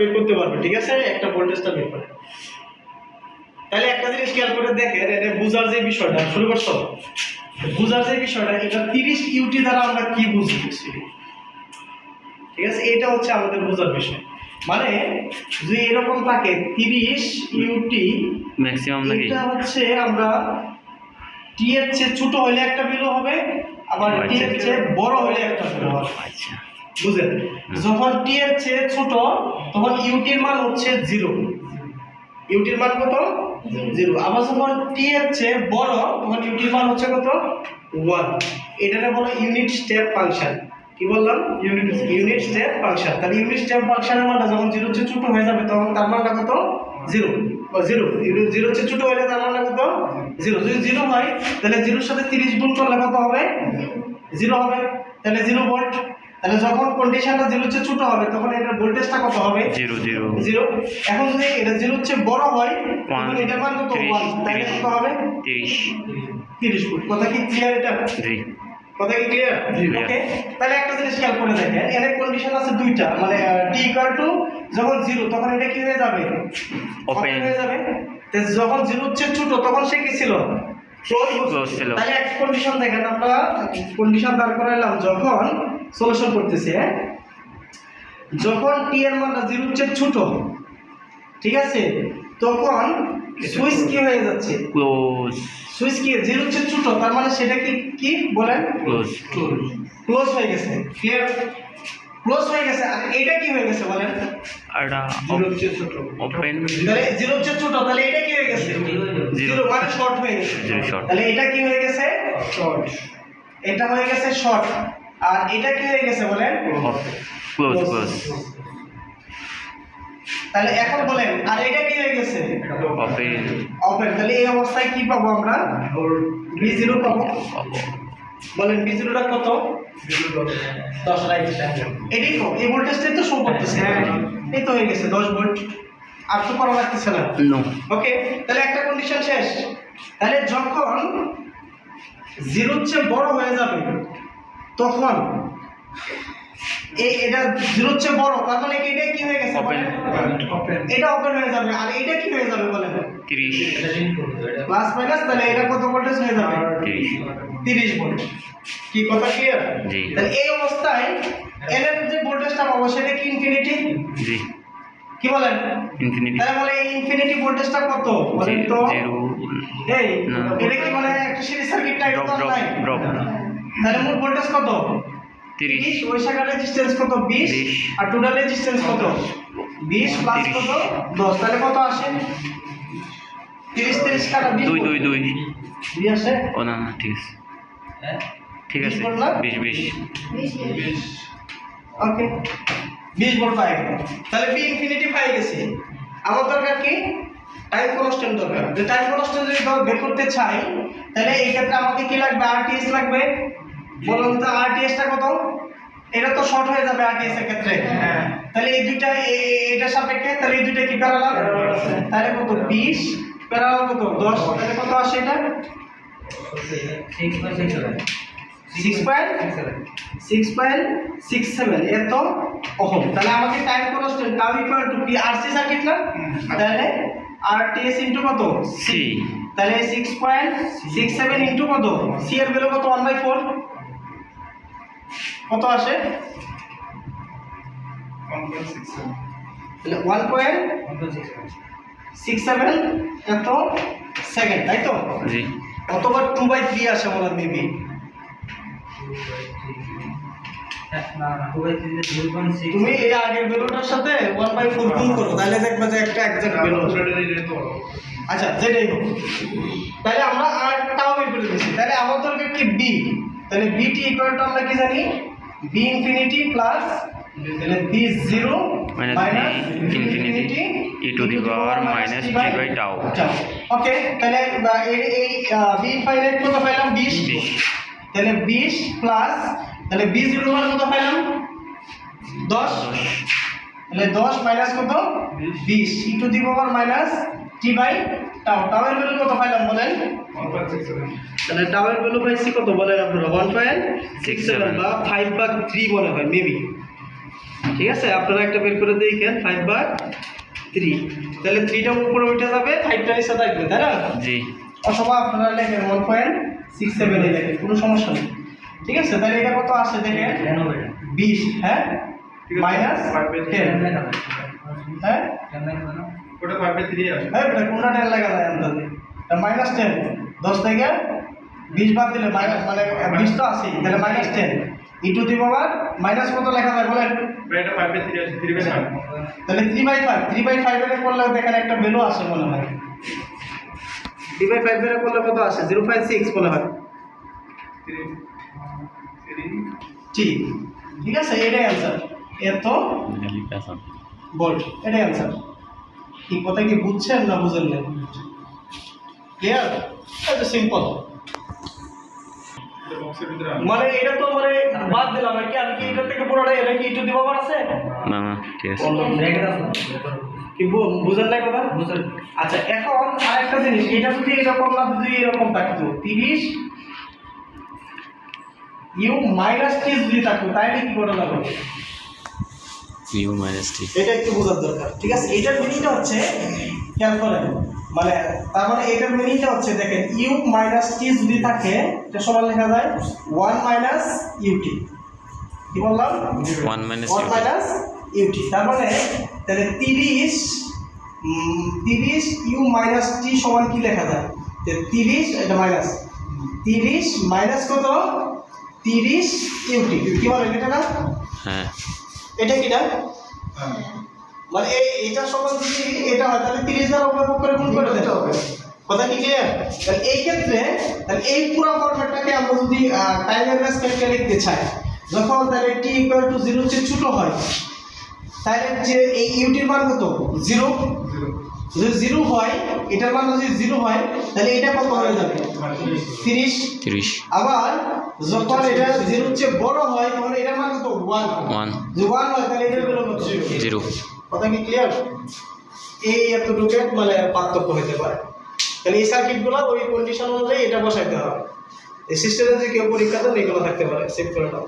বের করতে পারবে, ঠিক আছে, একটা ভোল্টেজটা বের করে। তাহলে একটা জিনিস খেয়াল করে দেখেন, এটা বুঝার যে বিষয়টা শুরু করছো, বুঝার যে বিষয়টা, এটা 30 ইউটি দ্বারা আমরা কি বুঝতেছি, ঠিক আছে, এটা হচ্ছে আমাদের বোঝার বিষয়। মানে যদি এরকম থাকে 30 ইউটি ম্যাক্সিমাম নাকি, এটা হচ্ছে আমরা টি এর চেয়ে ছোট হলে একটা ভ্যালু হবে, আবার টি এর চেয়ে বড় হলে একটা ভ্যালু হবে। আচ্ছা বুঝলেন? যখন টি এর চেয়ে ছোট তখন ইউটির মান হচ্ছে 0, ইউটির মান কত 0। আবার যখন টি এর চেয়ে বড় তখন ইউটির মান হচ্ছে কত 1। এটাকে বলে ইউনিট স্টেপ ফাংশন। কি বললাম? Unit step function. তাহলে ইউনিট স্টেপ ফাংশনের মানটা যখন 0 এর চেয়ে ছোট হয়ে যাবে তখন তার মানটা কত 0, 0 এর চেয়ে ছোট হলে তার মানটা কত 0। যদি 0 হয় তাহলে 0 এর সাথে 30 গুণ করলে কত হবে 0 হবে, তাহলে 0 ভোল্ট। তাহলে যখন কন্ডিশনটা 0 এর চেয়ে ছোট হবে তখন এটার ভোল্টেজটা কত হবে 0। এখন যদি এটা 0 এর চেয়ে বড় হয় তখন এটার মান কত 1, তাহলে কত হবে 30 ভোল্ট। কথা কি ক্লিয়ার? এটা জি কথা কি ক্লিয়ার? ওকে, তাহলে একটা জিনিস খেয়াল করে দেখেন, এর কন্ডিশন আছে দুইটা, মানে টি ইকুয়াল টু যখন 0 তখন এটা কি হয়ে যাবে ওপেন হয়ে যাবে, তো যখন 0 এর চেয়ে ছোট তখন সে কি ছিল ক্লোজ ছিল। তাহলে এক কন্ডিশন দেখেন, আমরা কন্ডিশন দাঁড় করাইলাম যখন সলিউশন করতেছি, হ্যাঁ, যখন টি এর মান 0 এর চেয়ে ছোট, ঠিক আছে, তখন সুইচ কি হয়ে যাচ্ছে ক্লোজ, সুইচ কি 0 এর চেয়ে ছোট, তার মানে সেটা কি কি বলেন ক্লোজ, ক্লোজ হয়ে গেছে। ক্লিয়ার? ক্লোজ হয়ে গেছে। আর এটা কি হয়ে গেছে বলেন? এটা 0 এর চেয়ে ছোট, ওপেন, তাহলে 0 এর চেয়ে ছোট, তাহলে এটা কি হয়ে গেছে 0 মানে শর্ট হয়ে গেছে। তাহলে এটা কি হয়ে গেছে শর্ট, এটা হয়ে গেছে শর্ট, আর এটা কি হয়ে গেছে বলেন ক্লোজ, ক্লোজ, তাহলে এখন বলেন আর এটা কি হয়ে গেছে ওপেন, ওপেন। তাহলে এই অবস্থায় কি পাবো আমরা V0 পাবো। বলেন V0 টা কত 10, রাইট? এটাই তো, এই ভোল্টেজটাই তো শো করতেছে, এই তো হয়ে গেছে 10 ভোল্ট, আর তো করা লাগতেছে না। নো, ওকে, তাহলে একটা কন্ডিশন শেষ। তাহলে যখন 0 এর চেয়ে বড় হয়ে যাবে তখন এটা 0 এর চেয়ে বড়, তার মানে এটা কি হয়ে গেছে ওপেন, এটা ওপেন হয়ে যাবে, আর এটা কি হয়ে যাবে বলেন 30, প্লাস মাইনাস, তাহলে এটা কত ভোল্টেজ হয়ে যাবে 30 ভোল্ট। কি কথা ক্লিয়ার? জি। তাহলে এই অবস্থায় এর যে ভোল্টেজটা পাবো সেটা কি ইনফিনিটি? জি, কি বলেন ইনফিনিটি, তাহলে বলে এই ইনফিনিটি ভোল্টেজটা কত বলেন তো? 0, এই না। এটা কি মানে একটা সিরিজ সার্কিট টাইপ তো নাই? ড্রপ, তাহলে মোট ভোল্টেজ কত 30, ওই শাখার রেজিস্ট্যান্স কত 20, আর টোটাল রেজিস্ট্যান্স কত 20 প্লাস কত 10, তাহলে কত আসে 30 কাটা 20 2, 2, 2, 2 আসে। ও না না, ঠিক আছে, ঠিক আছে, 20, ওকে 20 ভোল্ট পাই গেল। তাহলে বি ইনফিনিটি পাই গেছি। আমার দরকার কি টাইম কনস্ট্যান্ট দরকার। যে টাইম কনস্ট্যান্ট যদি বের করতে চাই তাহলে এই ক্ষেত্রে আমাকে কি লাগবে আরটিএস লাগবে। বলুন তো আরটিএস টা কত? এটা তো শর্ট হয়ে যাবে আরটিএস এর ক্ষেত্রে, হ্যাঁ, তাহলে এই দুইটা এটা সাপেক্ষে, তাহলে এই দুইটা কি প্যারালাল, তাহলে কত 20 প্যারালাল কত 10, তাহলে কত আসে এটা 6.67 এত ওহম। তাহলে আমাকে time constant tau equal to কি আরসি সার্কিট না, তাহলে আরটিএস ইনটু কত সি, তাহলে 6.67 ইনটু কত সি এর ভ্যালু কত 1/4 কত আসে 1.67 তাহলে 1.67 এত সেকেন্ড, তাই তো? জি, অথবা 2/3 আসে মনে মেবি, তুমি এই আগের ভ্যালুটার সাথে 1/4 গুণ করো তাহলে দেখবে যে একটা এক্সাক্ট ভ্যালু আসবে। আচ্ছা যেটাই হোক, তাহলে আমরা আর টাও বের করে দিয়েছি। তাহলে আমার দরকার কি বি, তাহলে বি টি ইকুয়াল টু আমরা কি জানি বি ইনফিনিটি প্লাস তাহলে B 0 minus infinity e to the power minus t by tau। Okay, তাহলে এই বি ইনফাইনাইট কত পাইলাম 20, তাহলে 20 প্লাস তাহলে বি 0 মান কত পাইলাম 10, তাহলে 10 মাইনাস কত 20 e to the power minus T by tau. Tau এর ভ্যালু কত পাইলাম বলেন 1.67 তাহলে টাউ এর ভ্যালু পাইছি কত বলেন আপনারা 1.67 বা 5/3 মনে হয় মেবি ঠিক আছে, আপনারা একটা বের করে দেখেন 5/3, তাহলে 3টা উপরে উঠে যাবে, 5টা নিচে থাকবে, তাই না? জি অথবা আপনারা লেখেন 1.67 এই লেখেন, কোনো সমস্যা নেই। ঠিক আছে, তাহলে এটা কত আসে দেখেন 20, হ্যাঁ, মাইনাস 10, হ্যাঁ ওটা 5/3 আসে। হ্যাঁ বেটা কোনটা 10 লাগা যায় আন্দাজে, মাইনাস 10, 10 থেকে 20 বাদ দিলে মাইনাস, মানে 20 তো আছে, তাহলে মাইনাস 10 ইনটু দি পাওয়ার মাইনাস কত লেখা যায় বলেন? এটা 5/3 আসে, 3/5। তাহলে 3/5 এর করলে দেখেন একটা ভ্যালু আসে মনে হয়, 3/5 এর করলে কত আসে? 0.6 মনে হয়। 3 ঠিক আছে, এটাই অ্যান্সার, এত ভোল্ট, এটাই অ্যান্সার। কি কথা কি বুঝছেন না বুঝেন না? ক্লিয়ার? এটা সিম্পল। এটা বক্সের ভিতরে আছে। মানে এটা তো মানে বাদ দিলাম আর কি, আমি কি এটা থেকে পুরোটা এটা কি একটু দিব আছে না না ঠিক আছে কি বুঝেন না কথা? আচ্ছা, এখন আরেকটা জিনিস, এটা যদি এরকম না যদি এরকম থাকতো 30 ইউ মাইনাস টি যদি থাকতো তাহলে কি করে লাগবে? ইউ মাইনাস টি এটা একটু বোঝার দরকার। ঠিক আছে, এটার মিনিংটা হচ্ছে, খেয়াল করেন, মানে তার মানে এটার মিনিংটা হচ্ছে দেখেন, ইউ মাইনাস টি যদি থাকে এটা সমান লেখা যায় 1 মাইনাস ইউটি। কি বললাম? 1 মাইনাস 1 মাইনাস ইউটি। তার মানে তাহলে 30 ইউ মাইনাস টি সমান কি লেখা যায়? যে 30 এটা মাইনাস 30 মাইনাস কত? 30 ইউটি। কি বলেন এটা না? হ্যাঁ এটা কি না? হ্যাঁ। মানে এটা সমান যদি এটা হয় তাহলে 30 দ্বারা উপভোগ করে গুণ করে দিতে হবে। কথা কি ক্লিয়ার? তাহলে এই ক্ষেত্রে তাহলে এই পুরো ফরম্যাটটাকে আমরা যদি টাইমের রেসপেক্টে লিখতে চাই, যখন তাহলে t = 0 চেয়ে ছোট হয়, তাহলে যে এই ইউটির মান কত? 0। যদি 0 হয়, এটার মান যদি 0 হয় তাহলে এটা কত হয়ে যাবে? 30। 30 আবার যখন এটা 0 চেয়ে বড় হয় তখন এটার মান কত? 1। 1 যদি 1 হয় তাহলে এটার ভ্যালু কত? 0 কথা কি ক্লিয়ার? এই এতটুকু মানে পার্থক্য হতে পারে। তাহলে এই সার্কিটগুলো ওই কন্ডিশন অনুযায়ী এটা বসাইতে হবে। এই সিস্টেমে যদি কেউ পরীক্ষা দেন এগুলো থাকতে পারে, সেভ করে দাও।